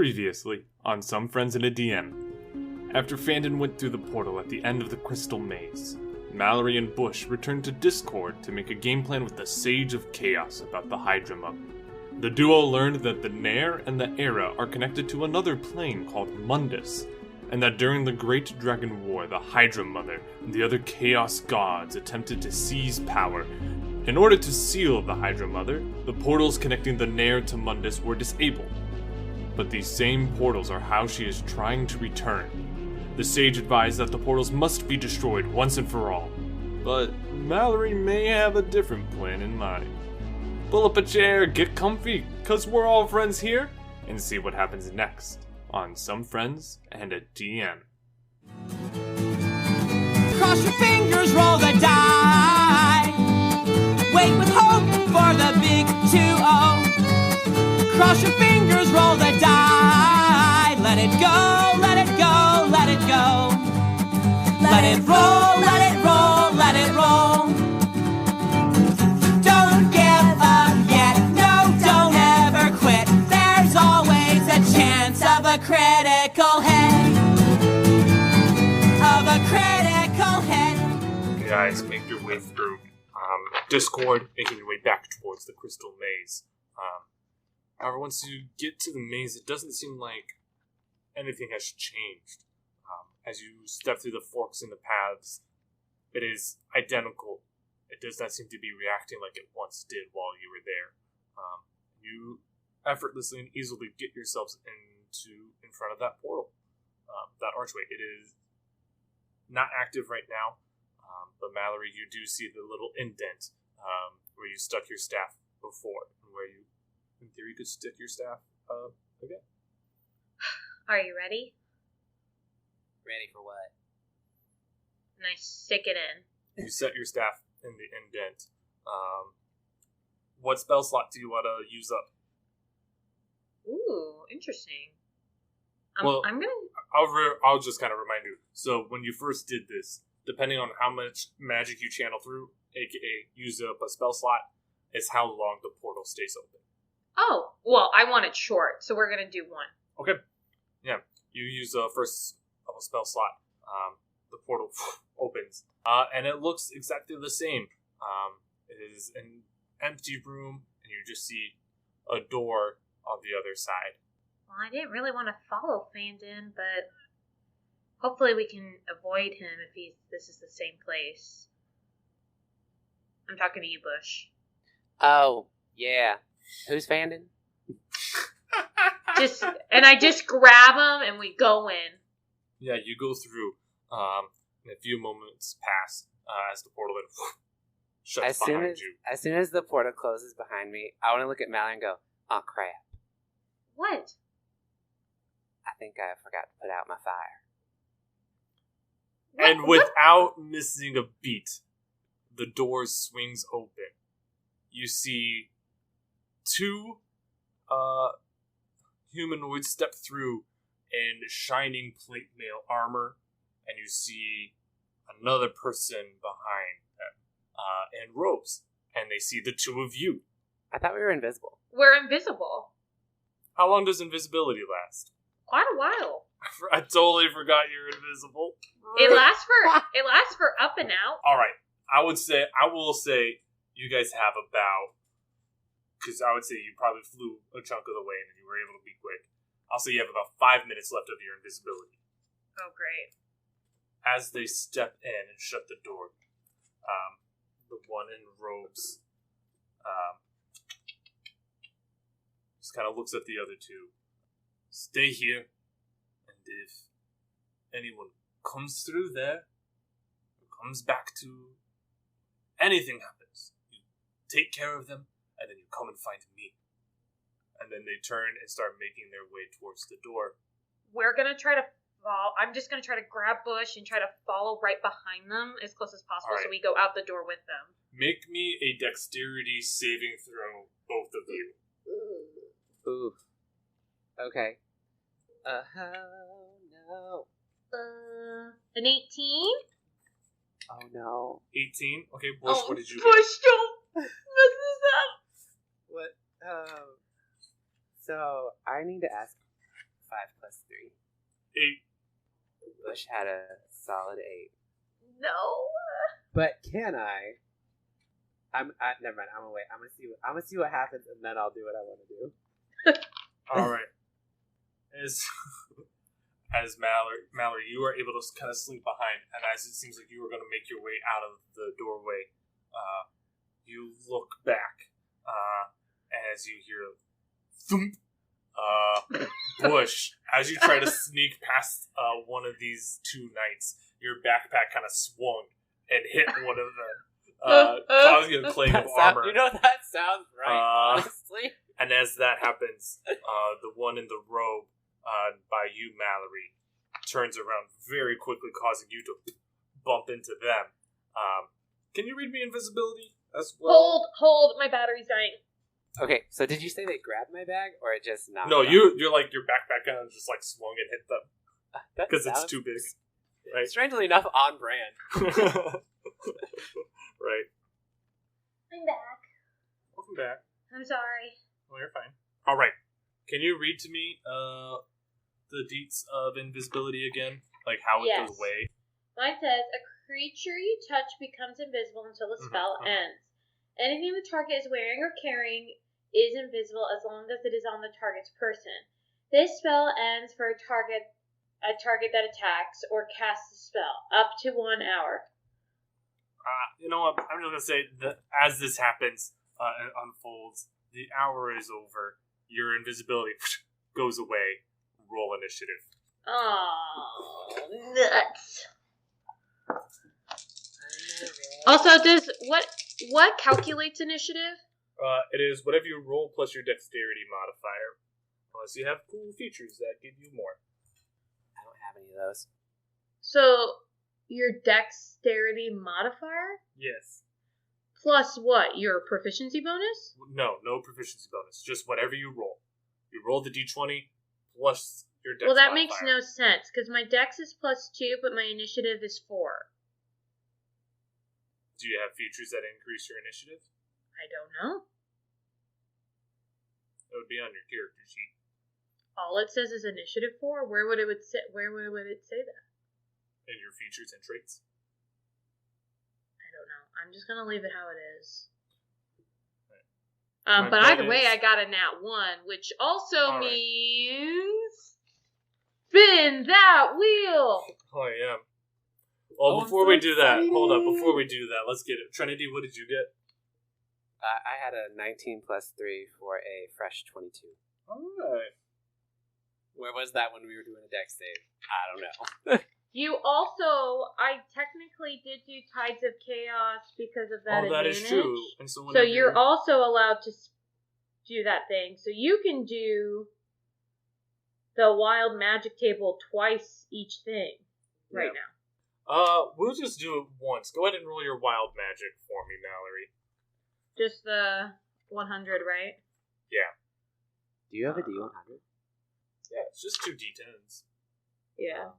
Previously, on Some Friends and a DM. After Fandon went through the portal at the end of the Crystal Maze, Mallory and Busch returned to Discord to make a game plan with the Sage of Chaos about the Hydra Mother. The duo learned that the Nair and the Era are connected to another plane called Mundus, and that during the Great Dragon War, the Hydra Mother and the other Chaos Gods attempted to seize power. In order to seal the Hydra Mother, the portals connecting the Nair to Mundus were disabled. But these same portals are how she is trying to return. The sage advised that the portals must be destroyed once and for all. But Mallory may have a different plan in mind. Pull up a chair, get comfy, cause we're all friends here, and see what happens next on Some Friends and a DM. Cross your fingers, roll the die. Wait with hope for the big 2-0. Cross your fingers, roll the die. Let it go, let it go, let it go. Let it roll, let it roll, let it roll. Don't give up yet, no, don't ever quit. There's always a chance of a critical hit. Of a critical hit. You guys make your way through Discord, making your way back towards the Crystal Maze. However, once you get to the maze, it doesn't seem like anything has changed. As you step through the forks in the paths, it is identical. It does not seem to be reacting like it once did while you were there. You effortlessly and easily get yourselves in front of that portal, that archway. It is not active right now, but Mallory, you do see the little indent where you stuck your staff before, and where you, in theory, could stick your staff again. Are you ready? Ready for what? And I stick it in. You set your staff in the indent. What spell slot do you want to use up? Ooh, interesting. Well, I'm gonna. I'll just kind of remind you. So when you first did this, depending on how much magic you channel through, aka use up a spell slot, is how long the portal stays open. Oh, well, I want it short, so we're gonna do one. Okay. Yeah, you use the first spell slot. The portal opens, and it looks exactly the same. It is an empty room, and you just see a door on the other side. Well, I didn't really want to follow Fandon, but hopefully we can avoid him if this is the same place. I'm talking to you, Busch. Oh, yeah. Who's Fandon? I just grab him and we go in. Yeah, you go through. And a few moments pass as the portal then shuts behind you. As soon as the portal closes behind me, I want to look at Mallory and go, "Oh crap! What? I think I forgot to put out my fire." And without missing a beat, the door swings open. You see two humanoids step through in shining plate mail armor, and you see another person behind them in robes, and they see the two of you. I thought we were invisible. We're invisible. How long does invisibility last? Quite a while. I totally forgot you're invisible. It lasts for up and out. All right, I will say you guys have about, because I would say you probably flew a chunk of the way and you were able to be quick. I'll say you have about 5 minutes left of your invisibility. Oh, great. As they step in and shut the door, the one in robes just kind of looks at the other two. Stay here, and if anyone comes through there, or comes back to anything happens, you take care of them, and then you come and find me. And then they turn and start making their way towards the door. We're going to try to follow. I'm just going to try to grab Busch and try to follow right behind them as close as possible so we go out the door with them. Make me a dexterity saving throw, both of you. Ooh. Okay. No. An 18? Oh, no. 18? Okay, Busch, what did you get? Busch, don't mess this up! What? So, I need to ask 5 plus 3. 8. Busch had a solid 8. No. But can I? Never mind. I'm gonna wait. I'm gonna see what happens, and then I'll do what I want to do. All right. As Mallory, you are able to kind of slink behind, and as it seems like you are going to make your way out of the doorway, you look back as you hear thump. Busch, as you try to sneak past one of these two knights, your backpack kind of swung and hit one of them, causing a clang of armor. That sounds right, honestly. And as that happens, the one in the robe by you, Mallory, turns around very quickly, causing you to bump into them. Can you read me invisibility as well? Hold, my battery's dying. Okay, so did you say they grabbed my bag, or it just knocked? No, you're like your backpack kind of just like swung and hit them because it's too big. Right? Strangely enough, on brand. Right. I'm back. Welcome back. I'm sorry. Well, you're fine. All right. Can you read to me the deets of invisibility again? Like how it goes away? Mine says, a creature you touch becomes invisible until the spell ends. Anything the target is wearing or carrying is invisible as long as it is on the target's person. This spell ends for a target that attacks or casts a spell, up to 1 hour. You know what? I'm just going to say that as this happens and unfolds, the hour is over. Your invisibility goes away. Roll initiative. Oh, nuts. Also, what calculates initiative? It is whatever you roll plus your dexterity modifier. Unless you have cool features that give you more. I don't have any of those. So, your dexterity modifier? Yes. Plus what? Your proficiency bonus? No proficiency bonus. Just whatever you roll. You roll the d20 plus your dex Well, that modifier. makes no sense, because my dex is +2, but my initiative is 4. Do you have features that increase your initiative? I don't know. It would be on your character sheet. All it says is initiative 4. Where would it say that? And your features and traits. I don't know. I'm just gonna leave it how it is. Right. But either way, I got a nat 1, which also means spin that wheel. Oh yeah. Well, before we do that, hold up. Before we do that, let's get it. Trinity, what did you get? I had a 19 plus 3 for a fresh 22. All right. Where was that when we were doing a dex save? I don't know. You also, I technically did do Tides of Chaos because of that advantage. That is true. And so you're also allowed to do that thing. So you can do the wild magic table twice each thing right now. We'll just do it once. Go ahead and roll your wild magic for me, Mallory. Just the 100, right? Yeah. Do you have a D100? Yeah, it's just 2 D10s. Yeah.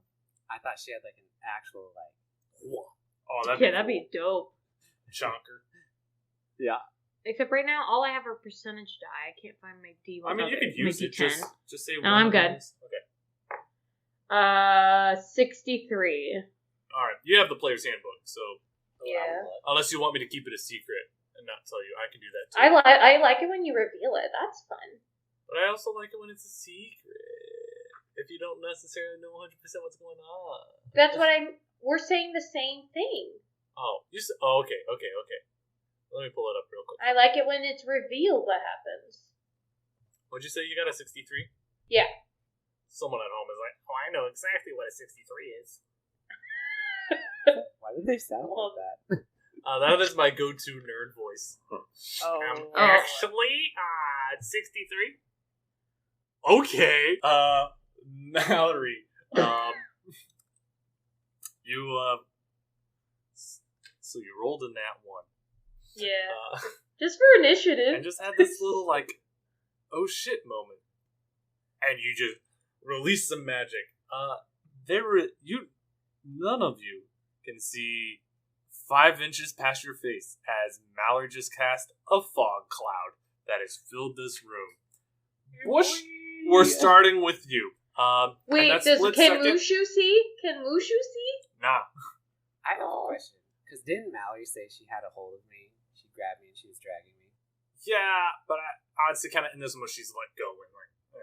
I thought she had like an actual Oh, that'd be dope. Chonker. Yeah. Except right now, all I have are percentage die. I can't find my D100. I mean, you could use it. Just say no, I'm good. Okay. 63. All right, you have the player's handbook, so Yeah. Unless you want me to keep it a secret and not tell you, I can do that too. I like it when you reveal it. That's fun. But I also like it when it's a secret. If you don't necessarily know 100% what's going on. That's what we're saying the same thing. Oh, okay. Let me pull it up real quick. I like it when it's revealed what happens. What'd you say? You got a 63? Yeah. Someone at home is like, oh, I know exactly what a 63 is. Why did they sound like that? That is my go-to nerd voice. Actually, 63. Okay. Mallory, so you rolled in that one. Yeah. Just for initiative. And just had this little, oh shit moment. And you just release some magic. None of you can see 5 inches past your face as Mallory just cast a fog cloud that has filled this room. Busch, we're starting with you. Wait, and that can split second- Mushu see? Can Mushu see? Nah. I have a question. Because didn't Mallory say she had a hold of me? She grabbed me and she was dragging me. Yeah, but I'd say kind of in this one she's let go and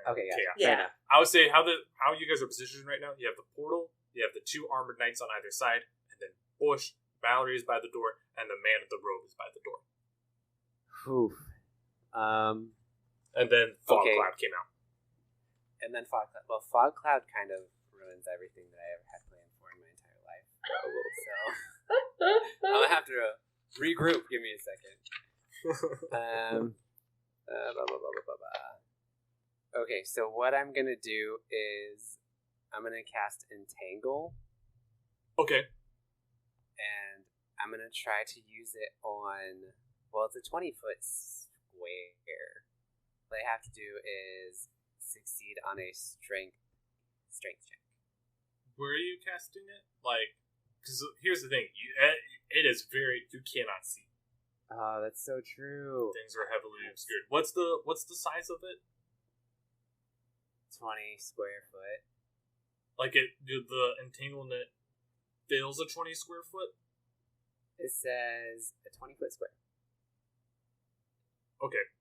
Okay, yeah. chaos. Yeah. Fair enough. I would say how you guys are positioned right now. You have the portal, you have the 2 armored knights on either side, and then Busch, Mallory is by the door, and the man with the robe is by the door. Oof. And then Fog Okay. Cloud came out. And then Fog Cloud. Well, Fog Cloud kind of ruins everything that I ever had planned for in my entire life. So I'm gonna have to regroup. Give me a second. Blah, blah, blah, blah, blah. Okay, so what I'm gonna do is I'm gonna cast Entangle, Okay. and I'm gonna try to use it on. Well, it's a 20-foot square. What I have to do is succeed on a strength check. Where are you casting it? Like, because here's the thing, it is you cannot see. Oh, that's so true. Things are heavily obscured. What's the size of it? 20 square foot. Like the entanglement fills a 20 square foot? It says a 20-foot square. Okay.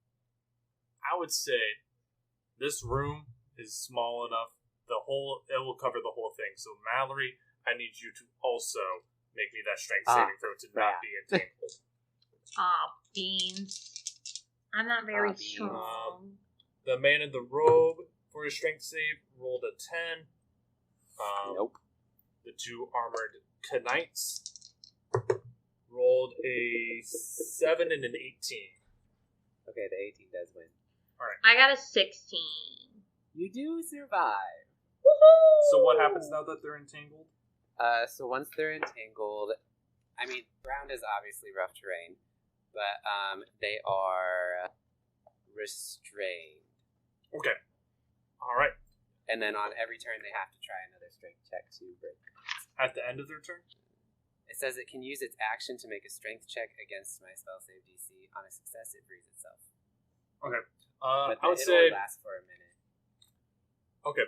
I would say this room is small enough. It will cover the whole thing. So Mallory, I need you to also make me that strength saving throw to not be entangled. Aw, beans. I'm not very Beans. strong. The man in the robe for his strength save rolled a 10. Nope. The 2 armored knights rolled a 7 and an 18. Okay, the 18 does win. I got a 16. You do survive. Woohoo! So what happens now that they're entangled? So once they're entangled, I mean, ground is obviously rough terrain, but they are restrained. Okay. All right. And then on every turn, they have to try another strength check to break. At the end of their turn? It says it can use its action to make a strength check against my spell save DC. On a success, it frees itself. Okay. But I would it say... only lasts for a minute. Okay.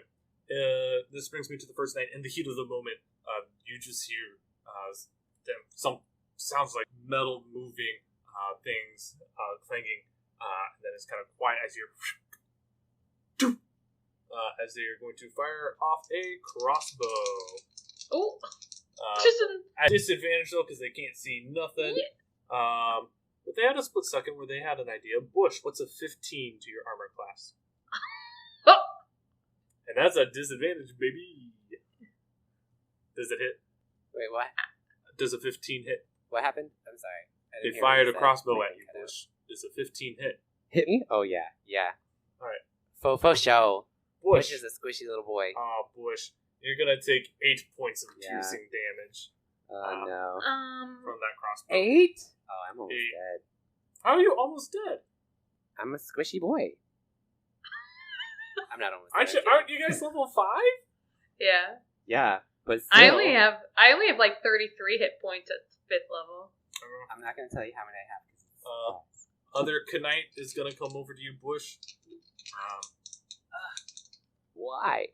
This brings me to the first night. In the heat of the moment, you just hear some sounds like metal moving things clanging, and then it's kind of quiet as you're as they are going to fire off a crossbow. Oh, At disadvantage though, because they can't see nothing. Yeah. But they had a split second where they had an idea. Busch, what's a 15 to your armor class? Oh. And that's a disadvantage, baby. Does it hit? Wait, what? Does a 15 hit? What happened? I'm sorry. I They didn't hear fired what a you said. crossbow My at thing you, cut out. Busch. Does a 15 hit? Hit me? Oh, yeah. Yeah. Alright. For show. Busch. Busch is a squishy little boy. Oh, Busch. You're gonna take 8 points of Yeah. piercing damage Oh, no. from that crossbow. 8? Oh, I'm almost 8. dead. How are you almost dead? I'm a squishy boy. I'm not almost dead. Aren't you guys level 5? Yeah. Yeah, but I still, only have like 33 hit points at 5th level. I'm not going to tell you how many I have. 'cause it's Other Knight is gonna come over to you, Busch. Why?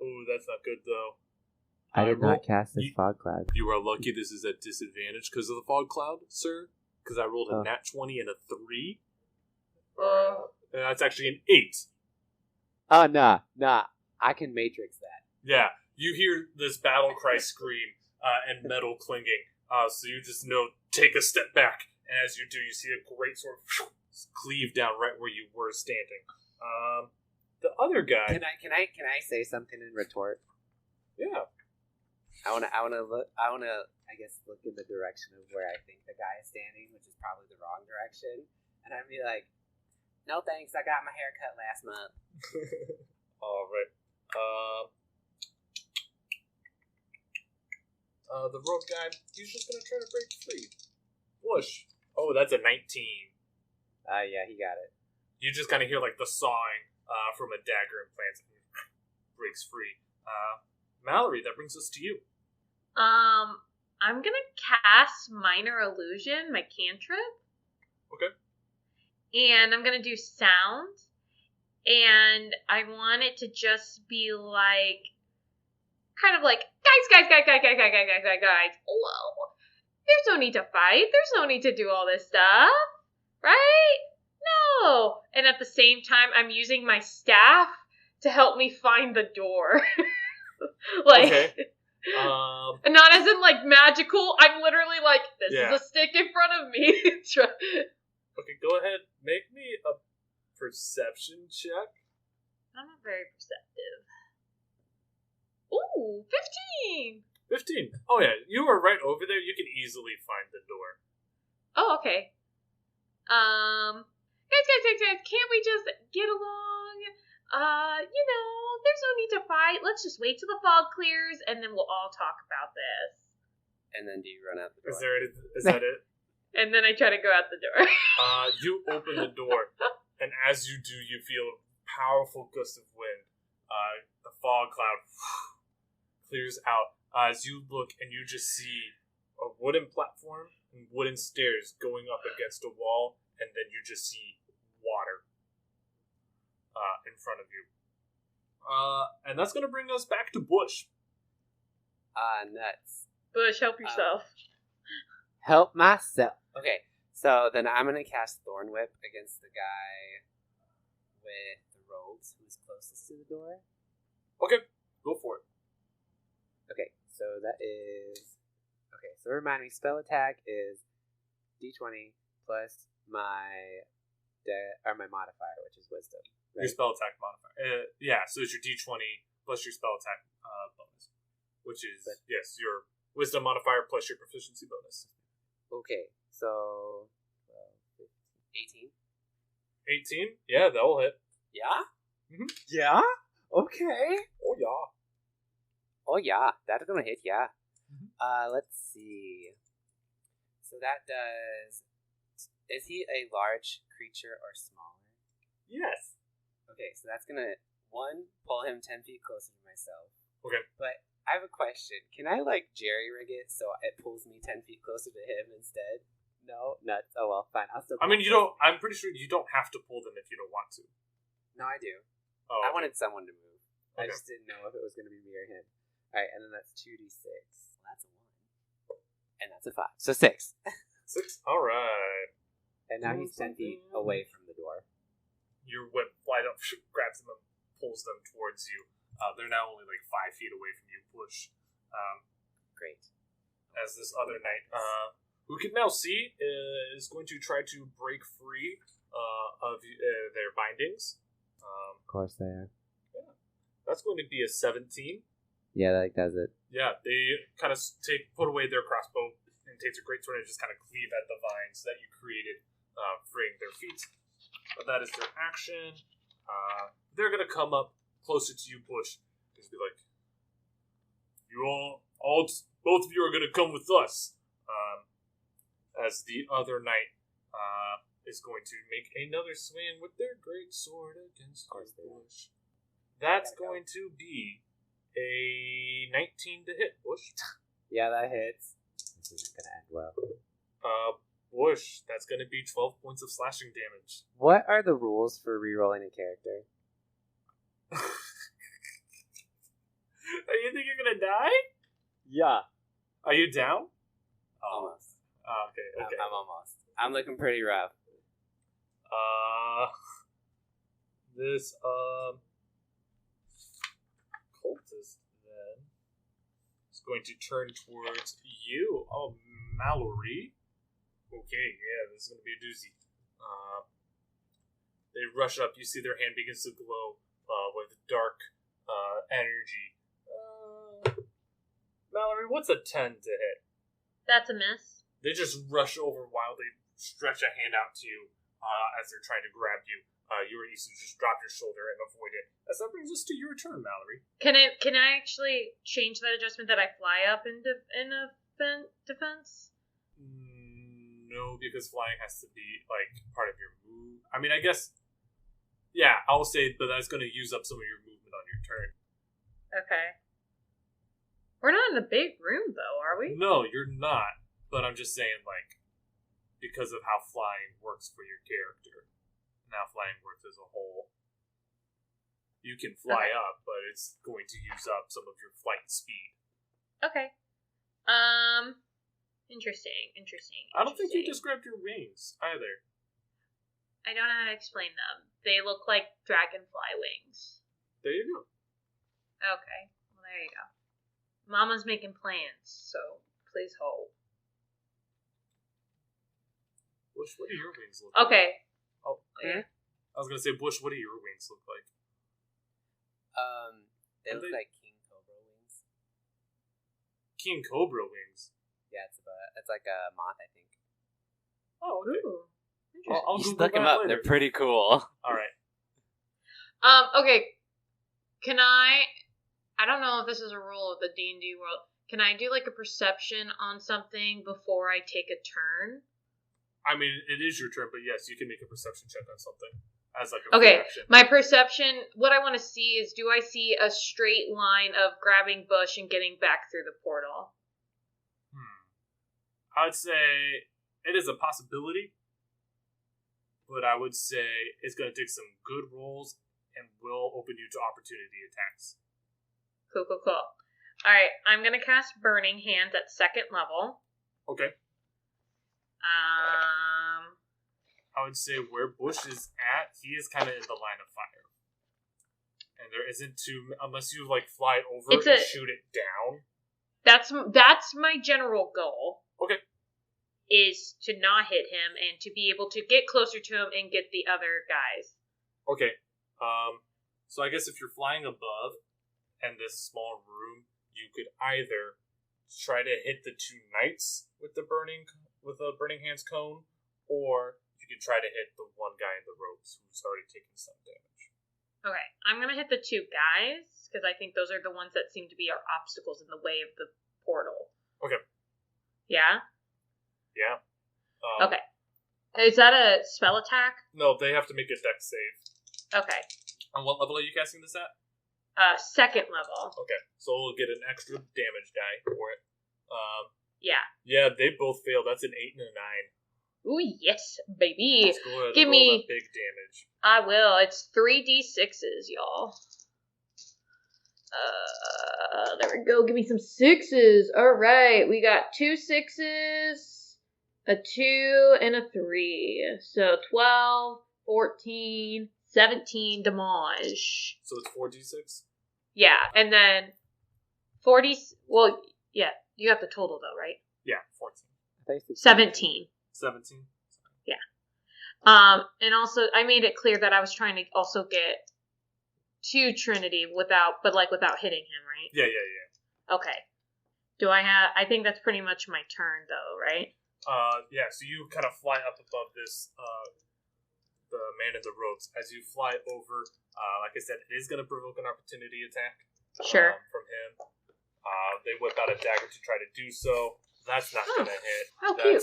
Ooh, that's not good though. I did not cast this you- fog cloud. You are lucky this is at disadvantage because of the fog cloud, sir. Because I rolled a Oh. nat 20 and a 3. Oh. And that's actually an 8. Oh, nah. I can matrix that. Yeah, you hear this battle cry scream and metal clinging. So you just know, take a step back. And as you do, you see a great sword cleave down right where you were standing. The other guy... Can I say something in retort? Yeah. I wanna I guess look in the direction of where I think the guy is standing, which is probably the wrong direction. And I'd be like, no thanks, I got my hair cut last month. Alright. The rope guy, he's just gonna try to break free. Busch. Oh, that's a 19. Yeah, he got it. You just kind of hear like the sawing from a dagger implant and breaks free. Mallory, that brings us to you. I'm gonna cast Minor Illusion, my cantrip. Okay. And I'm gonna do sound. and I want it to just be like, kind of like, guys. Whoa. There's no need to fight. There's no need to do all this stuff. Right? No. And at the same time, I'm using my staff to help me find the door. Like, Okay. not as in like magical. I'm literally like, this is a stick in front of me. Okay, go ahead. Make me a perception check. I'm not very perceptive. Ooh, 15. 15. Oh yeah, you are right over there. You can easily find the door. Oh, okay. Guys, can't we just get along? There's no need to fight. Let's just wait till the fog clears, and then we'll all talk about this. And then do you run out the door? Is that it? And then I try to go out the door. You open the door, and as you do, you feel a powerful gust of wind. The fog cloud clears out as you look, and you just see a wooden platform and wooden stairs going up against a wall, and then you just see water in front of you. And that's going to bring us back to Busch. Nuts. Busch, help yourself. Help myself. Okay, so then I'm going to cast Thorn Whip against the guy with the robes who's closest to the door. Okay, go for it. Okay, so that is... Okay, so remind me, spell attack is d20 plus my modifier, which is wisdom. Right? Your spell attack modifier. Yeah, so it's your d20 plus your spell attack bonus, which is, yes, your wisdom modifier plus your proficiency bonus. Okay, so 18. 18? Yeah, that will hit. Yeah? Mm-hmm. Yeah? Okay. Oh, yeah. Oh, yeah. That's gonna hit, yeah. Mm-hmm. Let's see. So that does... Is he a large creature or smaller? Yes. Okay, so that's gonna, pull him 10 feet closer to myself. Okay. But I have a question. Can I, jerry-rig it so it pulls me 10 feet closer to him instead? No? Nuts. Oh, well, fine. I'll still I mean, I'm pretty sure you don't have to pull them if you don't want to. No, I do. Oh, I wanted someone to move. Okay. I just didn't know if it was going to be me or him. Alright, and then that's 2d6. Well, that's a 1. And that's a 5. So 6. 6? Alright. And now he's 10 feet away from the door. Your whip flies up, grabs them, and pulls them towards you. They're now only 5 feet away from you, Busch. Great. As this other knight, who can now see, is going to try to break free of their bindings. Of course they are. Yeah. That's going to be a 17. Yeah, that does it. Yeah, they kind of put away their crossbow and takes a great sword and just kind of cleave at the vines that you created, freeing their feet. But that is their action. They're going to come up closer to you, Busch. Just be like, you both of you are going to come with us. As the other knight is going to make another swing with their great sword against Busch. That's going to be a 19 to hit, Busch. Yeah, that hits. This isn't going to end well. Busch, that's going to be 12 points of slashing damage. What are the rules for rerolling a character? You think you're going to die? Yeah. Are you down? Almost. Okay. I'm almost. I'm looking pretty rough. This, cultist, then, is going to turn towards you. Oh, Mallory. Okay, yeah, this is going to be a doozy. They rush up. You see their hand begins to glow with dark energy. Mallory, what's a 10 to hit? That's a miss. They just rush over while they stretch a hand out to you as they're trying to grab you. You were easy to just drop your shoulder and avoid it. As that brings us to your turn, Mallory. Can I actually change that adjustment that I fly up in defense? No, because flying has to be part of your move. I mean, I guess. Yeah, I'll say, but that's going to use up some of your movement on your turn. Okay. We're not in the big room, though, are we? No, you're not. But I'm just saying, because of how flying works for your character, and how flying works as a whole. You can fly up, but it's going to use up some of your flight speed. Okay. Interesting. I don't think you described your wings either. I don't know how to explain them. They look like dragonfly wings. There you go. Okay. Well, there you go. Mama's making plans, so please hold. Busch, what do your wings look like? Okay. Oh, yeah. I was gonna say, Busch, what do your wings look like? They look like king cobra wings. King cobra wings? Yeah, it's like a moth, I think. Oh, okay. Ooh. I'll You should Google look them that up. later. They're pretty cool. All right. Okay. Can I don't know if this is a rule of the D&D world. Can I do like a perception on something before I take a turn? I mean, it is your turn, but yes, you can make a perception check on something as like a reaction. My perception, what I want to see is, do I see a straight line of grabbing Busch and getting back through the portal? I would say it is a possibility, but I would say it's going to take some good rolls and will open you to opportunity attacks. Cool. Alright, I'm going to cast Burning Hands at 2nd level. Okay. I would say where Busch is at, he is kind of in the line of fire. And there isn't too, unless you like fly over and shoot it down. That's my general goal. Okay. Is to not hit him and to be able to get closer to him and get the other guys. Okay. So I guess if you're flying above and this small room, you could either try to hit the 2 knights with a burning hands cone, or you could try to hit the one guy in the ropes who's already taken some damage. Okay, I'm gonna hit the 2 guys because I think those are the ones that seem to be our obstacles in the way of the portal. Okay. Yeah. Yeah. Okay. Is that a spell attack? No, they have to make a dex save. Okay. On what level are you casting this at? 2nd level. Okay, so we'll get an extra damage die for it. Yeah. Yeah, they both failed. That's an 8 and a 9. Ooh, yes, baby. Let's go ahead Give and roll me that big damage. I will. It's 3d6s, y'all. There we go. Give me some 6s. All right, we got 2 6s, a 2, and a 3. So 12, 14, 17 damage. So it's 4d6? Yeah, and then 40. Well, yeah, you have the total though, right? Yeah, 14. 17. 17? Yeah. And also, I made it clear that I was trying to also get 2 Trinity without hitting him, right? Yeah. Okay. I think that's pretty much my turn though, right? Yeah, so you kind of fly up above this, the man in the ropes. As you fly over, like I said, it is going to provoke an opportunity attack. Sure. From him. They whip out a dagger to try to do so. That's not going to hit. How cute.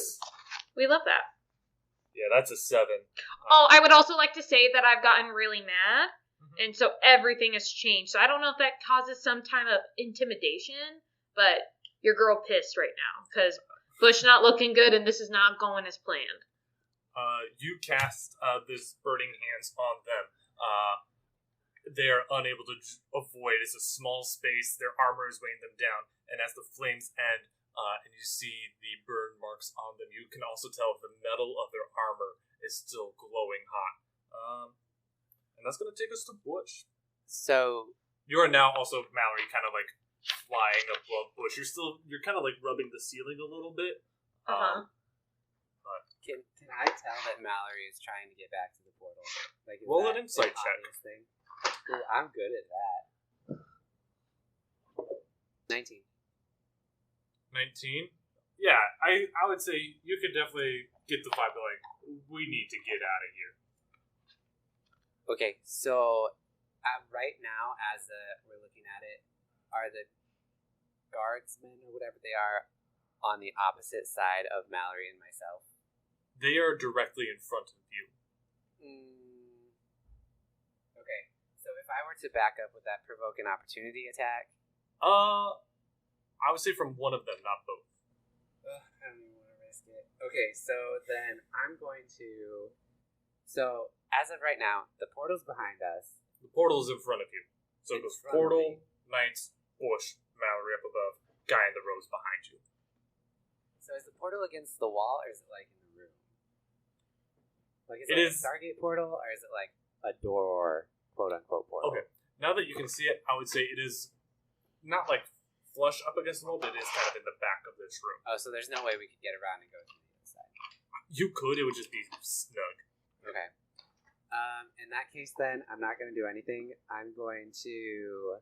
We love that. Yeah, that's a 7. I would also like to say that I've gotten really mad, and so everything has changed. So I don't know if that causes some kind of intimidation, but your girl pissed right now, because Busch not looking good, and this is not going as planned. You cast this burning hands on them. They are unable to avoid. It's a small space. Their armor is weighing them down, and as the flames end, and you see the burn marks on them, you can also tell the metal of their armor is still glowing hot. And that's going to take us to Busch. So you are now also, Mallory, kind of like flying above Busch. You're kind of like rubbing the ceiling a little bit. Can I tell that Mallory is trying to get back to the portal? Like, roll an insight check. Thing? Ooh, I'm good at that. 19. 19? Yeah, I would say you could definitely get the vibe that, like, we need to get out of here. Okay, so right now, as we're looking at it, are the guardsmen or whatever they are on the opposite side of Mallory and myself? They are directly in front of you. Okay, so if I were to back up, would that provoke an opportunity attack? I would say from one of them, not both. I don't even want to risk it. Okay, so then I'm going to... So, as of right now, the portal's behind us. The Portal is in front of you. So it In goes front of Portal, me. Knights, Busch, Mallory up above, guy in the rows behind you. So is the portal against the wall, or is it like in the room? Like is It it is- a Stargate portal, or is it like a door, quote unquote portal? Okay. Now that you can see it, I would say it is not like flush up against the wall, but it is kind of in the back of this room. Oh, so there's no way we could get around and go to the other side. You could, it would just be snug. Okay. In that case, then I'm not going to do anything. I'm going to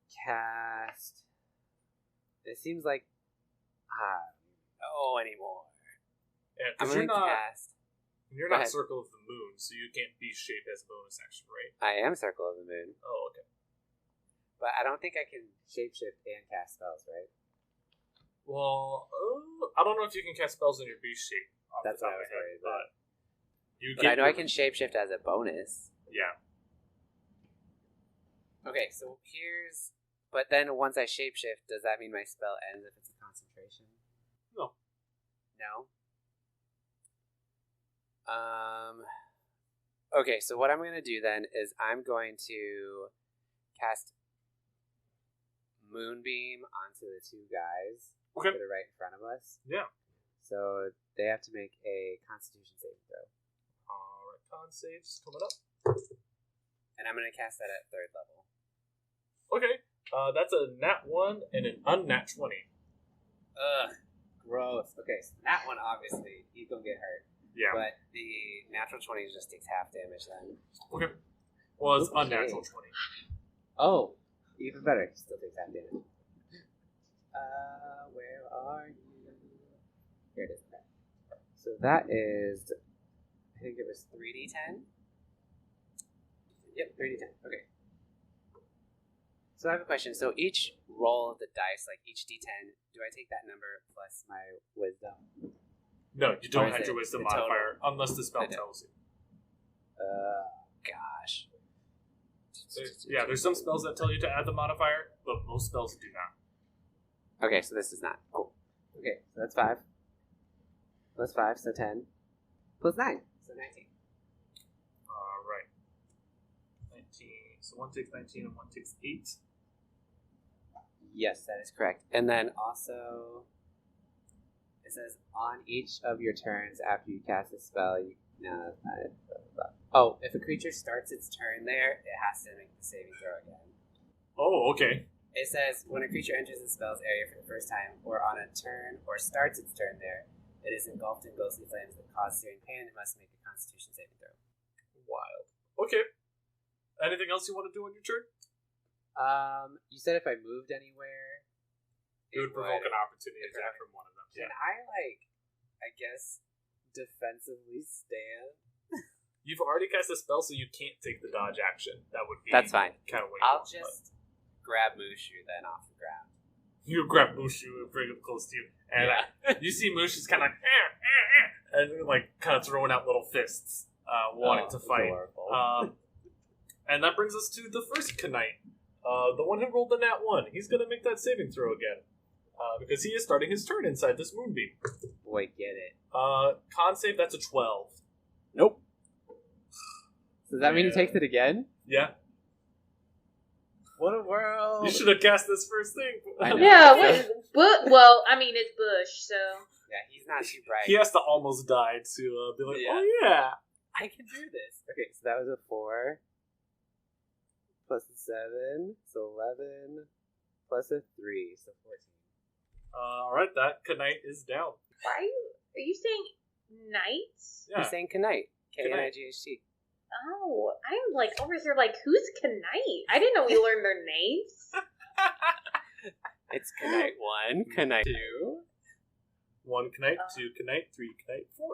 cast. It seems like anymore. Yeah, I'm because going to cast. you're Go not ahead. Circle of the Moon, so you can't be shaped as a bonus action, right? I am Circle of the Moon, Oh, okay. but I don't think I can shapeshift and cast spells, right? Well, I don't know if you can cast spells in your beast shape. Off That's the what top I of was my head, worried about. But you But I know I can shapeshift as a bonus. Yeah. Okay, so here's. But then once I shapeshift, does that mean my spell ends if it's a concentration? No. No? Okay, so what I'm going to do then is I'm going to cast Moonbeam onto the two guys Okay. that are right in front of us. Yeah. So they have to make a Constitution saving throw. Alright, con saves coming up. And I'm going to cast that at 3rd level. Okay. That's a nat 1 and an unnat 20. Ugh, gross. Okay, so that one, obviously, he's going to get hurt. Yeah. But the natural 20 just takes half damage then. Okay. Well, it's Okay. unnatural 20. Oh, even better. He still takes half damage. Where are you? Here it is. Okay. So that is, I think it was 3d10? Yep, 3d10. Okay. So I have a question. So each roll of the dice, like each d10, do I take that number plus my wisdom? No, you don't Or is have it your wisdom the total? modifier unless the spell I don't. tells you. Gosh. Yeah, there's some spells that tell you to add the modifier, but most spells do not. Okay, so this is not. Cool. Okay, so that's 5. Plus 5, so 10. Plus 9, so 19. Alright. 19. So one takes 19 and one takes 8. Yes, that is correct. And then also, it says on each of your turns after you cast a spell, you. No, that's not it. Oh, if a creature starts its turn there, it has to make the saving throw again. Oh, okay. It says when a creature enters the spell's area for the first time, or on a turn, or starts its turn there, it is engulfed in ghostly flames that cause searing pain. It must make a Constitution saving throw. Wild. Okay. Anything else you want to do on your turn? You said if I moved anywhere, It would provoke an opportunity attack from one of them. Can Yeah. I guess, defensively stand? You've already cast a spell, so you can't take the dodge action. That would be That's fine. kind of weird. I'll just grab Mushu then off the ground. You grab Mushu and bring him close to you, and you see Mushu's kind of like, and like kind of throwing out little fists, wanting to fight. Adorable. And that brings us to the first Knight, the one who rolled the nat 1. He's gonna make that saving throw again, because he is starting his turn inside this moonbeam. Boy, get it. Con save, that's a 12. Nope. Does that mean he Yeah. takes it again? Yeah, What a world! you should have cast this first thing. I know. Yeah, well, I mean, it's Busch, so. Yeah, he's not too bright. He has to almost die to be like, Yeah. oh yeah. I can do this. Okay, so that was a 4. Plus a 7, so 11. Plus a 3, so 14. Alright, that Knight is down. Why are you saying knights? Yeah. He's saying Knight. Knight. K-N-I-G-H-T. Oh, I'm like over here like, who's Knight? I didn't know we learned their names. It's Knight 1, Knight 2. 1 Knight, 2 Knight, 3 Knight, 4.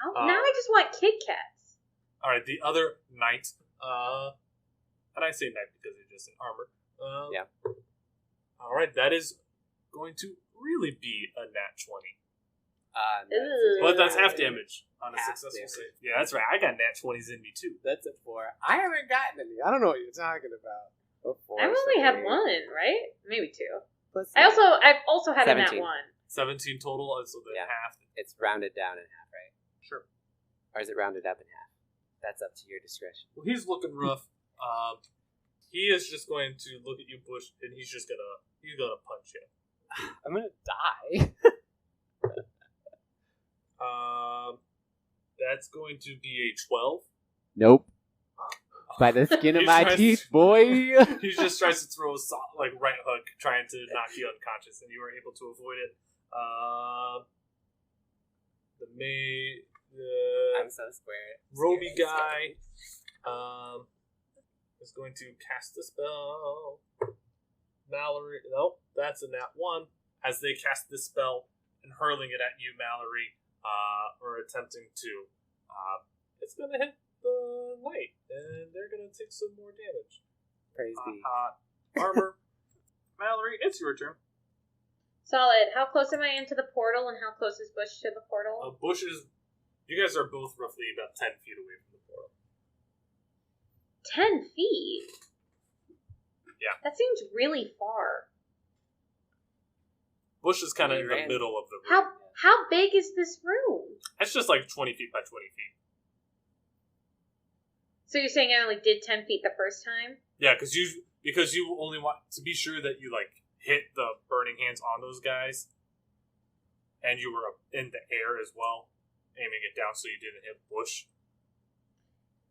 Oh, now I just want Kit Kats. Alright, the other Knight, and I say Knight because they're just in armor. Yeah. Alright, that is going to really be a nat 20. Ugh. But that's half damage on a Half successful damage. save. Yeah, that's right. I got nat 20s in me too. That's a 4. I haven't gotten any. I don't know what you're talking about. A 4. I've only had one, right? Maybe 2. Plus I've also had a nat 17. 1. 17 total, so then Yeah. half. It's rounded down in half, right? Sure. Or is it rounded up in half? I that's up to your discretion. Well, he's looking rough. He is just going to look at you, Busch, and he's gonna punch you. I'm gonna die. That's going to be a 12. Nope. By the skin of my teeth, boy. He just tries to throw a right hook, trying to knock you unconscious, and you were able to avoid it. I'm so square. Roby guy is going to cast a spell. Mallory, nope, that's a nat 1. As they cast this spell and hurling it at you, Mallory, or attempting to, it's going to hit the knight, and they're going to take some more damage. Praise be. Armor. Mallory, it's your turn. Solid. How close am I into the portal, and how close is Busch to the portal? Busch is... You guys are both roughly about 10 feet away from the portal. 10 feet? Yeah. That seems really far. Busch is kind of in the middle of the room. How big is this room? It's just like 20 feet by 20 feet. So you're saying I only did 10 feet the first time? Yeah, because you only want to be sure that you hit the burning hands on those guys, and you were in the air as well, aiming it down so you didn't hit Busch.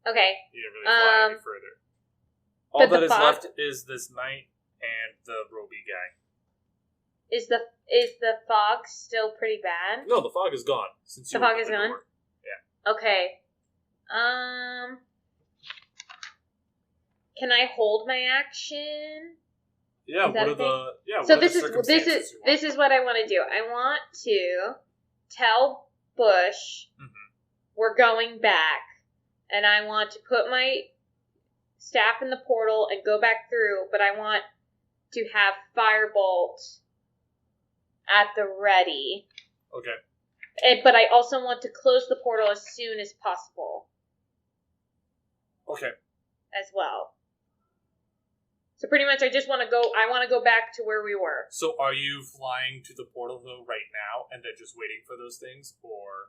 Okay. You didn't really fly any further. All that is left is this knight and the Roby guy. Is the fog still pretty bad? No, the fog is gone. Since the fog is gone? Yeah. Okay. Can I hold my action? Yeah, what are the So this is what I want to do. I want to tell Busch we're going back, and I want to put my staff in the portal and go back through, but I want to have Firebolt at the ready. Okay. But I also want to close the portal as soon as possible. Okay. As well. So pretty much I want to go back to where we were. So are you flying to the portal though right now and then just waiting for those things, or?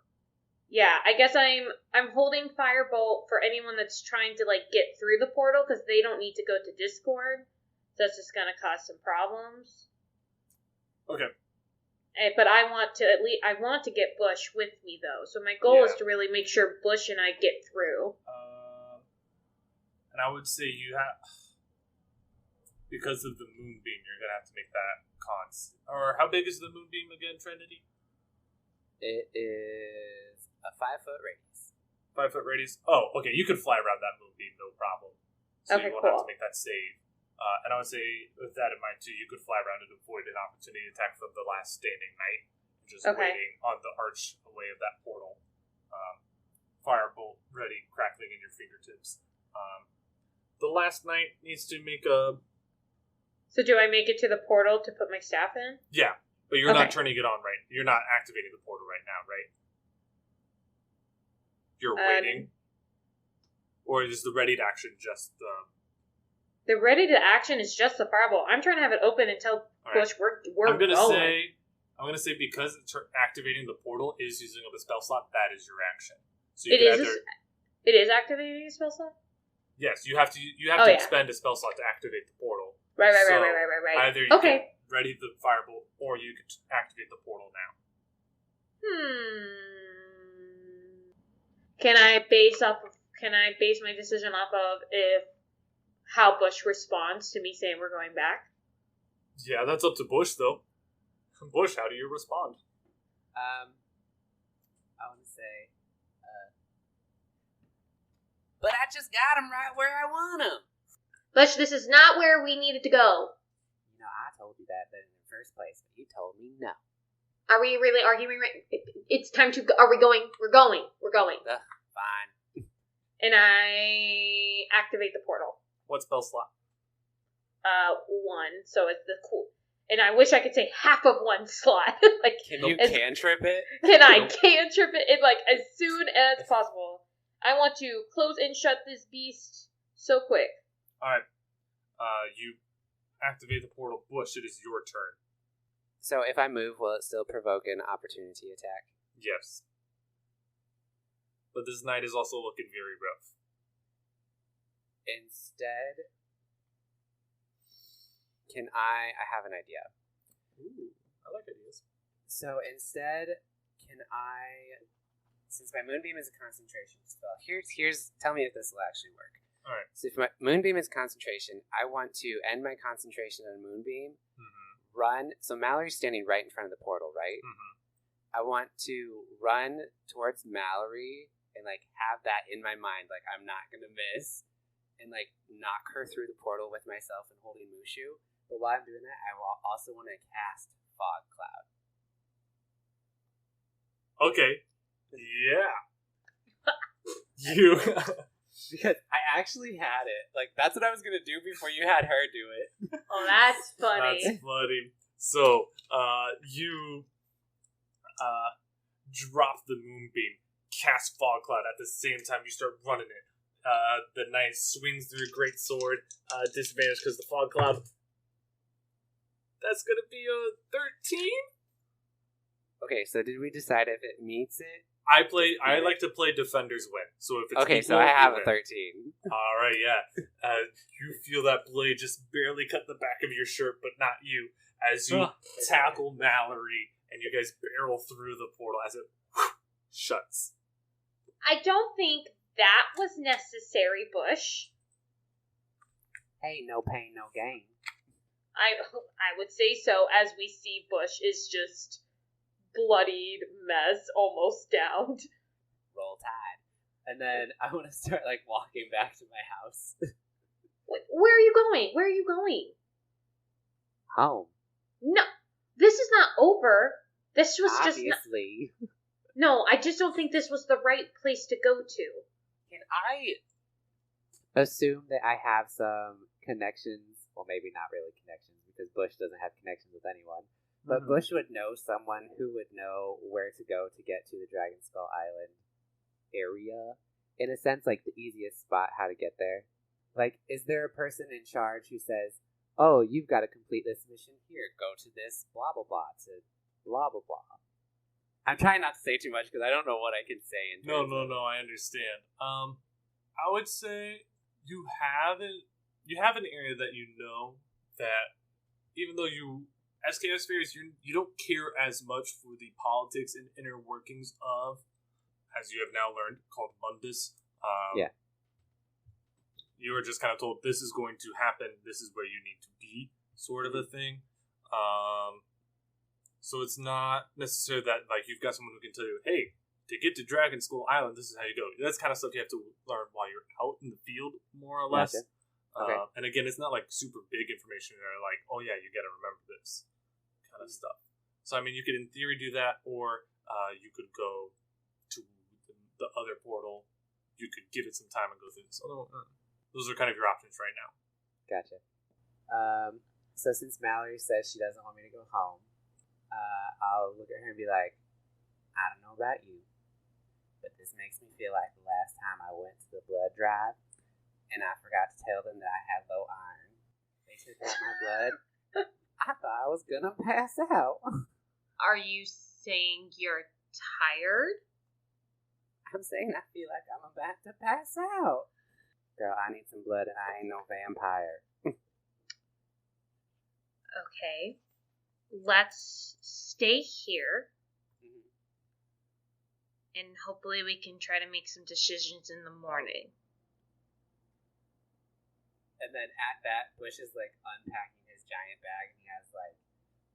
Yeah, I guess I'm holding Firebolt for anyone that's trying to get through the portal because they don't need to go to Discord. So that's just going to cause some problems. Okay. But I want to get Busch with me though. So my goal is to really make sure Busch and I get through. And I would say you have, because of the moonbeam, you're gonna have to make that cons. Or how big is the moonbeam again, Trinity? It is a 5-foot radius. 5-foot radius. Oh, okay. You can fly around that moonbeam, no problem. So okay, you won't have to make that save. And I would say, with that in mind too, you could fly around and avoid an opportunity attack from the last standing knight, just waiting on the archway of that portal. Firebolt ready, crackling in your fingertips. The last knight needs to make a... So do I make it to the portal to put my staff in? Yeah, but you're not turning it on right. You're not activating the portal right now, right? You're waiting? Or is the ready to action just the... The ready to action is just the Firebolt. I'm trying to have it open until Busch, we're I'm gonna say because it's activating the portal is using up a spell slot, that is your action. So you it is activating a spell slot? Yes, you have to expend a spell slot to activate the portal. Right. Either you can ready the Firebolt, or you can activate the portal now. Can I base my decision off of how Busch responds to me saying we're going back? Yeah, that's up to Busch, though. Busch, how do you respond? I want to say, but I just got him right where I want him. Busch, this is not where we needed to go. You know, I told you that in the first place, but you told me no. Are we really arguing right? It's time to go. Are we going? We're going. Fine. And I activate the portal. What spell slot? 1. So it's the cool. And I wish I could say half of one slot. Can you cantrip it? Can I cantrip it as soon as possible? I want to close and shut this beast so quick. Alright. You activate the portal. Busch, it is your turn. So if I move, will it still provoke an opportunity attack? Yes. But this knight is also looking very rough. instead, I have an idea. Ooh, I like ideas. So instead, since my moonbeam is a concentration spell, tell me if this will actually work. All right. So if my moonbeam is concentration, I want to end my concentration on moonbeam, run. So Mallory's standing right in front of the portal, right? I want to run towards Mallory and like have that in my mind, like I'm not gonna miss, and like knock her through the portal with myself and holding Mushu. But while I'm doing that, I will also want to cast Fog Cloud. Okay. Yeah. You. Because I actually had it. Like, that's what I was going to do before you had her do it. Oh, that's funny. That's funny. So, you drop the moonbeam, cast Fog Cloud at the same time you start running it. The knight swings through a great sword. Disadvantage because the Fog Cloud. That's going to be a 13? Okay, so did we decide if it meets it? I like to play defenders win. So if it's okay, equal, so I have you a win. 13. All right, yeah. You feel that blade just barely cut the back of your shirt, but not you. As you tackle Mallory, and you guys barrel through the portal as it shuts. I don't think that was necessary, Busch. Hey, no pain, no gain. I would say so, as we see Busch is just bloodied mess, almost downed. Roll Tide. And then I want to start, like, walking back to my house. Where are you going? Where are you going? Home. No, this is not over. This was Obviously. just No, I just don't think this was the right place to go to. Can I assume that I have some connections? Well, maybe not really connections, because Busch doesn't have connections with anyone. But Busch would know someone who would know where to go to get to the Dragon Skull Island area. In a sense, like the easiest spot how to get there. Like, is there a person in charge who says, oh, you've got to complete this mission here. Go to this blah, blah, blah, to blah, blah, blah. I'm trying not to say too much because I don't know what I can say. No, I understand. I would say you have an area that you know that even though you, as Chaos Fairies, you don't care as much for the politics and inner workings of, as you have now learned, called Mundus. Yeah. You were just kind of told, this is going to happen, this is where you need to be, sort of a thing. So it's not necessarily that, like, you've got someone who can tell you, hey, to get to Dragon Skull Island, this is how you go. That's kind of stuff you have to learn while you're out in the field, more or less. Gotcha. Okay. And again, it's not like super big information. Or like, oh yeah, you got to remember this kind of stuff. So I mean, you could in theory do that, or you could go to the other portal. You could give it some time and go through this. Those are kind of your options right now. Gotcha. So since Mallory says she doesn't want me to go home, I'll look at her and be like, I don't know about you, but this makes me feel like the last time I went to the blood drive and I forgot to tell them that I had low iron. They took out my blood. I thought I was gonna pass out. Are you saying you're tired? I'm saying I feel like I'm about to pass out. Girl, I need some blood and I ain't no vampire. Okay. Let's stay here. And hopefully we can try to make some decisions in the morning. And then at that, Busch is like unpacking his giant bag and he has like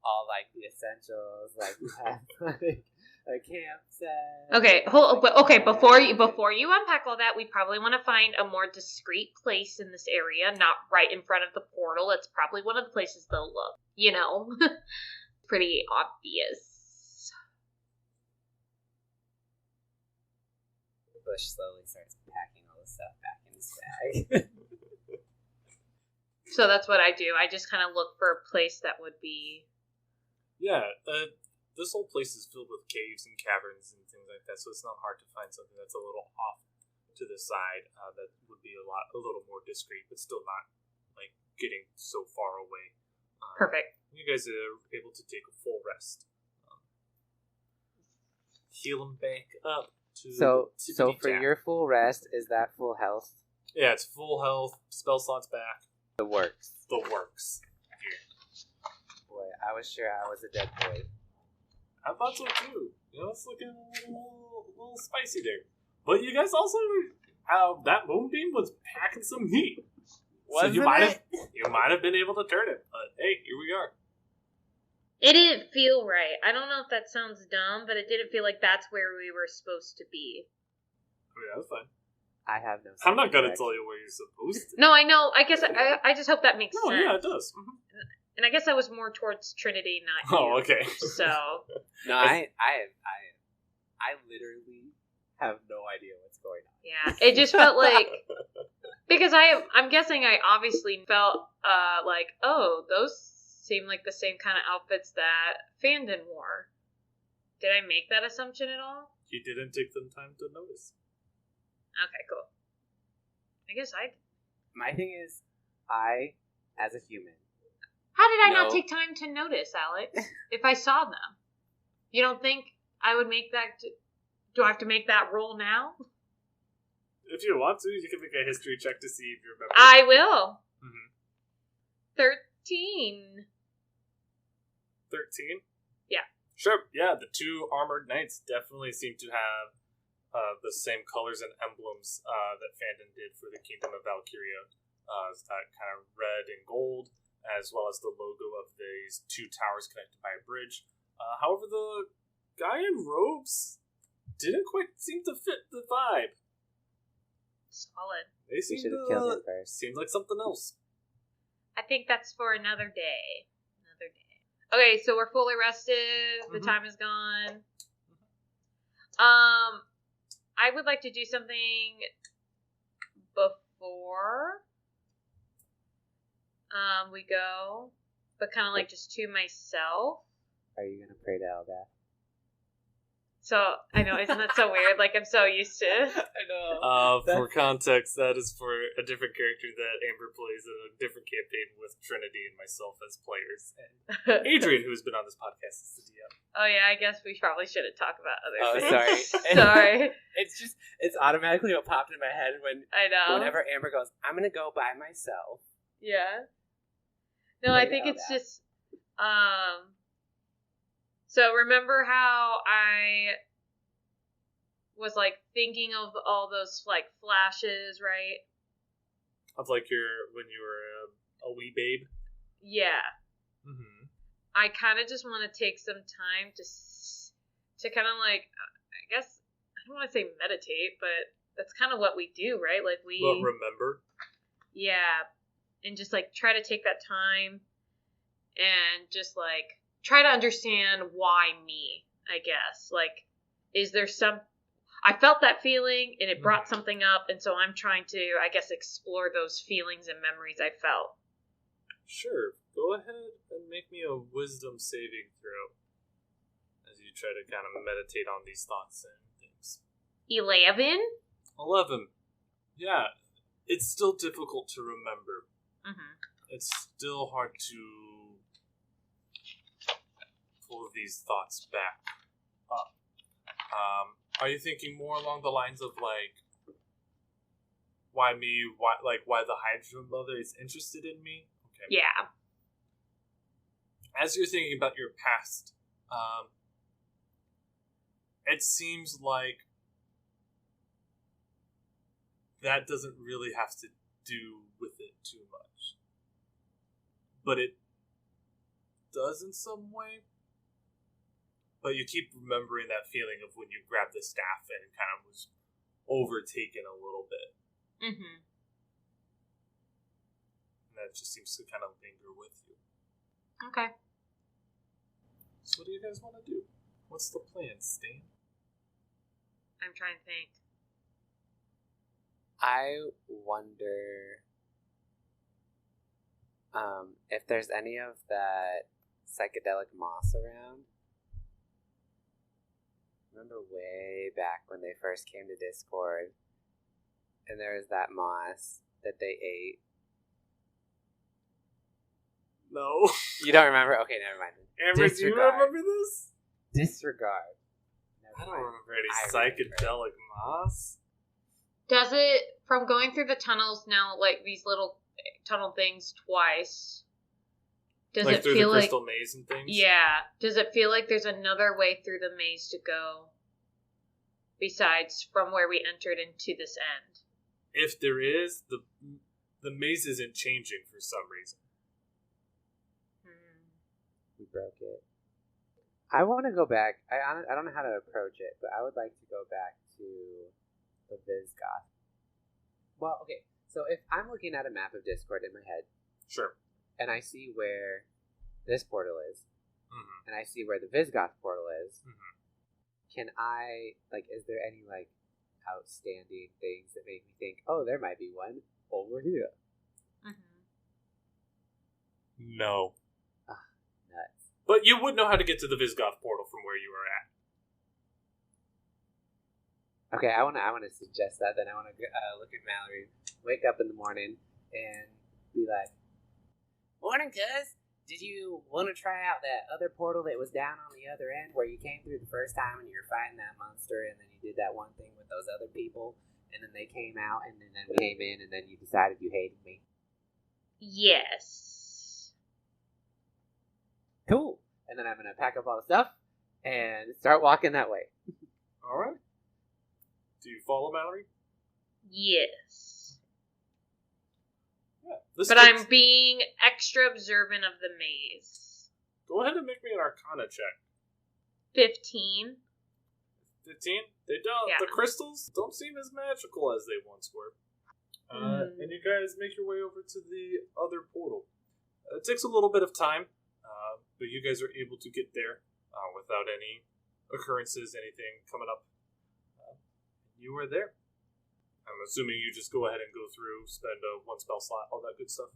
all like the essentials, like you have like a campsite. Okay, before you unpack all that, we probably want to find a more discreet place in this area, not right in front of the portal. It's probably one of the places they'll look. You know, pretty obvious. Busch slowly starts packing all the stuff back in his bag. So that's what I do. I just kind of look for a place that would be... Yeah, this whole place is filled with caves and caverns and things like that, so it's not hard to find something that's a little off to the side that would be a little more discreet, but still not like getting so far away. Perfect. You guys are able to take a full rest. Heal them back up to So for tap. your full rest, is that full health Yeah, it's full health, spell slots back. The works. The works. Boy, I was sure I was a dead boy. I thought so too. You know, it's looking a little spicy there. But you guys also, that moonbeam was packing some heat. Wasn't you might have been able to turn it. But hey, here we are. It didn't feel right. I don't know if that sounds dumb, but it didn't feel like that's where we were supposed to be. I mean, that's fine. I have no. I'm not gonna tell you where you're supposed to. No, I know. I guess I just hope that makes sense. Yeah, it does. Mm-hmm. And I guess I was more towards Trinity, not you. Oh, okay. So no, I literally have no idea what's going on. yeah, it just felt like because I'm guessing I obviously felt like, oh, those seem like the same kind of outfits that Fandon wore. Did I make that assumption at all? You didn't take some time to notice. Okay, cool. I guess My thing is, I, as a human... How did I not take time to notice, Alex? If I saw them. You don't think I would make that... Do I have to make that roll now? If you want to, you can make a history check to see if you remember. I will. Mm-hmm. 13. 13? Yeah. Sure, yeah, the two armored knights definitely seem to have the same colors and emblems that Fandon did for the Kingdom of Valkyria. It's that kind of red and gold, as well as the logo of these two towers connected by a bridge. However, the guy in robes didn't quite seem to fit the vibe. Solid. They We should have killed him first. Seemed like something else. I think that's for another day. Okay, so we're fully rested. The time is gone. I would like to do something before we go, but kind of like just to myself. Are you gonna pray to Elgath? So, I know, isn't that so weird? Like, I'm so used to it. I know. For context, that is for a different character that Amber plays in a different campaign with Trinity and myself as players. And Adrian, who's been on this podcast, is the DM. Oh, yeah, I guess we probably shouldn't talk about other things. Sorry. Sorry. It's automatically what popped in my head I know. whenever Amber goes, I'm gonna go by myself. Yeah. No, I think it's just, so remember how I was, like, thinking of all those, like, flashes, right? Of, like, when you were a wee babe? Yeah. Mm-hmm. I kind of just want to take some time to kind of, like, I guess, I don't want to say meditate, but that's kind of what we do, right? Like, Well, remember? Yeah. And just, like, try to take that time and just, like, try to understand why me, I guess. Like, is there I felt that feeling, and it brought something up, and so I'm trying to, I guess, explore those feelings and memories I felt. Sure. Go ahead and make me a wisdom saving throw as you try to kind of meditate on these thoughts and things. 11? 11. Yeah. It's still difficult to remember. Mm-hmm. It's still hard to pull these thoughts back up. Are you thinking more along the lines of, like, why me? Why the Hydra Mother is interested in me? Okay. Yeah. As you're thinking about your past, it seems like that doesn't really have to do with it too much. But it does in some way. But you keep remembering that feeling of when you grabbed the staff and it kind of was overtaken a little bit. Mm-hmm. And that just seems to kind of linger with you. Okay. So what do you guys want to do? What's the plan, Stan? I'm trying to think. I wonder if there's any of that psychedelic moss around. Remember way back when they first came to Discord, and there was that moss that they ate. No. You don't remember? Okay, never mind. Amber, do you remember this? Disregard. I don't remember any psychedelic moss. Does it From going through the tunnels now, like these little tunnel things twice, does like it through feel the like... crystal maze and things? Yeah. Does it feel like there's another way through the maze to go besides from where we entered into this end? If there is, the maze isn't changing for some reason. We broke it. I want to go back. I don't know how to approach it, but I would like to go back to the Visigoth. Well, okay. So if I'm looking at a map of Discord in my head, Sure. and I see where this portal is, Mm-hmm. and I see where the Visigoth portal is, Mm-hmm. can I, like, is there any, like, outstanding things that make me think, oh, there might be one over here? No. Nuts. But you would know how to get to the Visigoth portal from where you are at. Okay, I wanna suggest that. Then I wanna look at Mallory, wake up in the morning, and be like, "Morning, cuz. Did you want to try out that other portal that was down on the other end where you came through the first time and you were fighting that monster, and then you did that one thing with those other people, and then they came out, and then we came in, and then you decided you hated me?" Yes. Cool. And then I'm gonna pack up all the stuff and start walking that way. All right. Do you follow Mallory? Yes. Yeah. But I'm being extra observant of the maze. Go ahead and make me an Arcana check. 15. 15? They don't. Yeah. The crystals don't seem as magical as they once were. And you guys make your way over to the other portal. It takes a little bit of time, but you guys are able to get there without any occurrences, anything coming up. You are there. I'm assuming you just go ahead and go through, spend one spell slot, all that good stuff.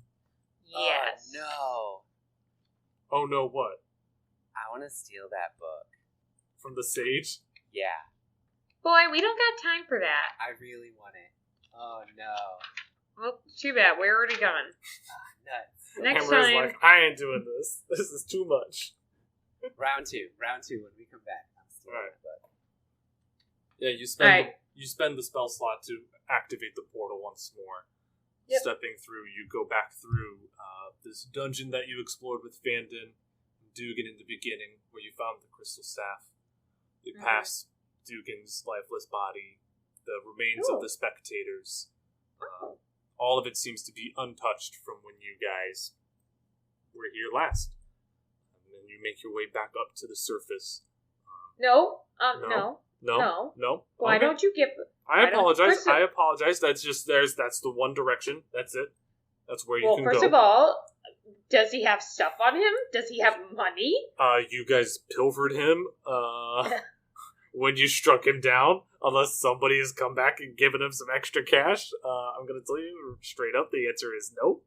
Yes. No. Oh no, what? I want to steal that book. From the sage? Yeah. Boy, we don't got time for that. I really want it. Oh no. Well, too bad. We're already gone. Nuts. Next Hammer's time. like, I ain't doing this. This is too much. Round two. When we come back, I'm stealing Right. that book. Yeah, you spend Alright. you spend the spell slot to activate the portal once more. Yep. Stepping through, you go back through this dungeon that you explored with Fandon and Dugan in the beginning, where you found the crystal staff. You pass Dugan's lifeless body, the remains of the spectators. All of it seems to be untouched from when you guys were here last. And then you make your way back up to the surface. No. No. No. No. Why Okay. don't you give... I why don't you- apologize. first of- I apologize. That's the one direction. That's it. That's where you Well, can first go. of all, does he have stuff on him? Does he have money? You guys pilfered him when you struck him down. Unless somebody has come back and given him some extra cash, I'm gonna tell you straight up, the answer is no.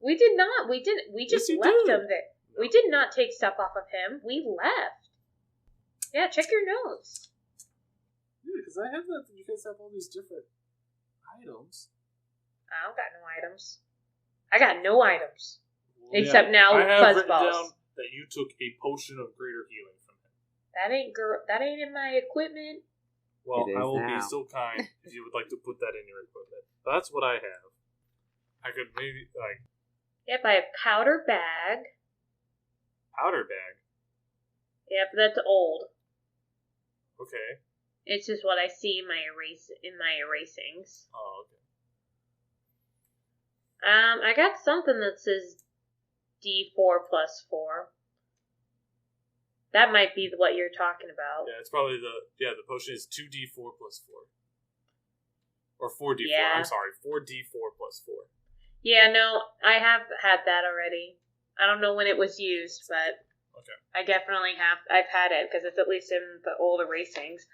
We did not. We didn't. We just Yes, you left did. him there. We did not take stuff off of him. We left. Yeah, check your notes. Yeah, because I have that. You guys have all these different items. I don't got no items. I got no items. Well, Except now I have written fuzzballs. down that you took a potion of greater healing from him. That ain't in my equipment. Well, It is I will now. be so kind if you would like to put that in your equipment. That's what I have. I could maybe, like, Yep, I have powder bag. powder bag. Yep, that's old. Okay. It's just what I see in my erasings. Oh, okay. I got something that says D4 plus 4. That might be what you're talking about. Yeah, it's probably the potion is 2d4 plus 4. Or 4d4, Yeah. I'm sorry, 4d4 plus 4. Yeah, no, I have had that already. I don't know when it was used, but Okay. I definitely have. I've had it because it's at least in the old erasings.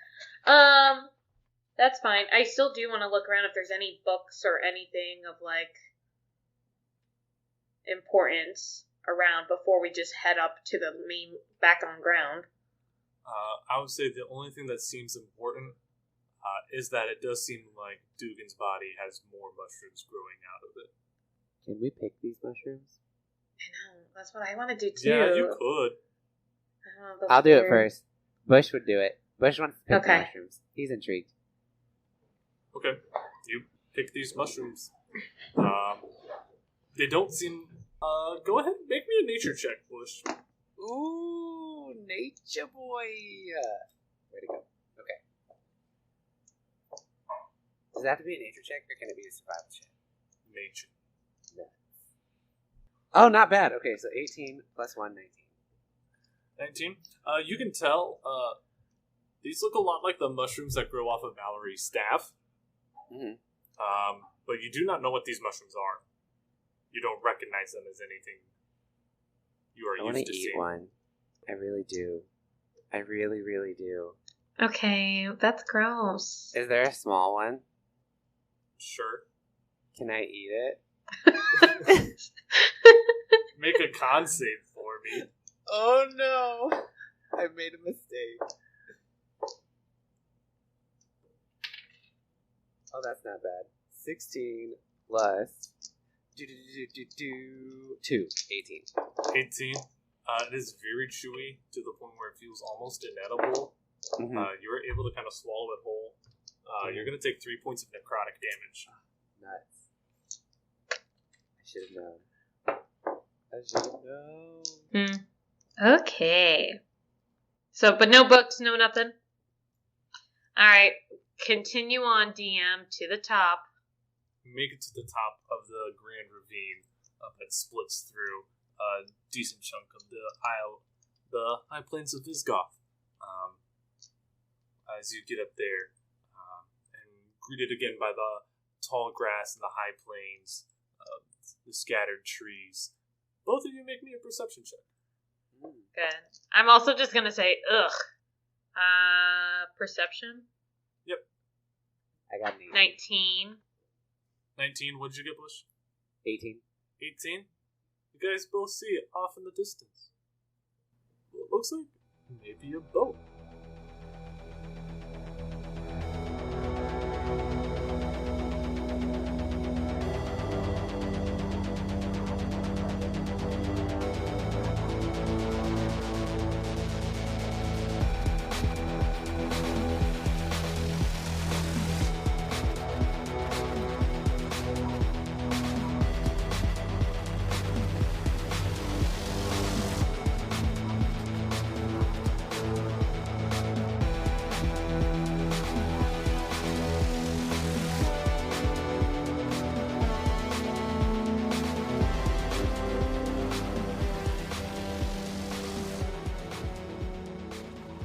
That's fine. I still do want to look around if there's any books or anything of like importance around before we just head up to the main back on ground. I would say the only thing that seems important is that it does seem like Dugan's body has more mushrooms growing out of it. Can we pick these mushrooms? I know. That's what I want to do too. Yeah, you could. Oh, those I'll do it weird- first. Bush would do it. Bush wants to pick the Okay. mushrooms. He's intrigued. Okay. You pick these mushrooms. They don't seem... go ahead and make me a nature check, Busch. Ooh, nature boy. Way to go. Okay. Does it have to be a nature check, or can it be a survival check? Nature. No. Oh, not bad. Okay, so 18 plus 1, 19. 19. You can tell, these look a lot like the mushrooms that grow off of Mallory's staff. Mm-hmm. But you do not know what these mushrooms are. You don't recognize them as anything you are used to seeing. I want to eat one. I really do. I really, really do. Okay, that's gross. Is there a small one? Sure. Can I eat it? Make a con save for me. Oh no! I made a mistake. Oh, that's not bad. 16 plus 2. 18. 18. It is very chewy to the point where it feels almost inedible. Mm-hmm. You're able to kind of swallow it whole. You're going to take 3 points of necrotic damage. Nuts. I should have known. Okay. So, but no books, no nothing? Alright, continue on, DM, to the top. Make it to the top of the grand ravine that splits through a decent chunk of the high plains of Visgoth. As you get up there, and greeted again by the tall grass and the high plains, the scattered trees. Both of you make me a perception check. Good. I'm also just gonna say, perception? Yep. I got an 19. 19, what did you get, Busch? 18. 18? You guys both see it off in the distance. It looks like maybe a boat.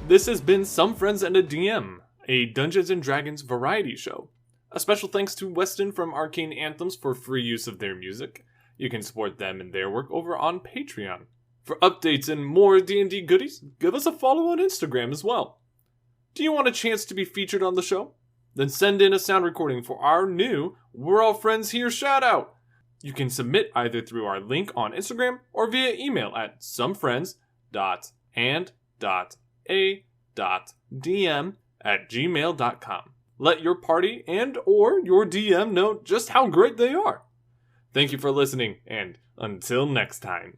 This has been Some Friends and a DM, a Dungeons & Dragons variety show. A special thanks to Weston from Arcane Anthems for free use of their music. You can support them and their work over on Patreon. For updates and more D&D goodies, give us a follow on Instagram as well. Do you want a chance to be featured on the show? Then send in a sound recording for our new We're All Friends Here shoutout. You can submit either through our link on Instagram or via email at somefriends.and.a.dm@gmail.com. Let your party and or your DM know just how great they are. Thank you for listening, and until next time.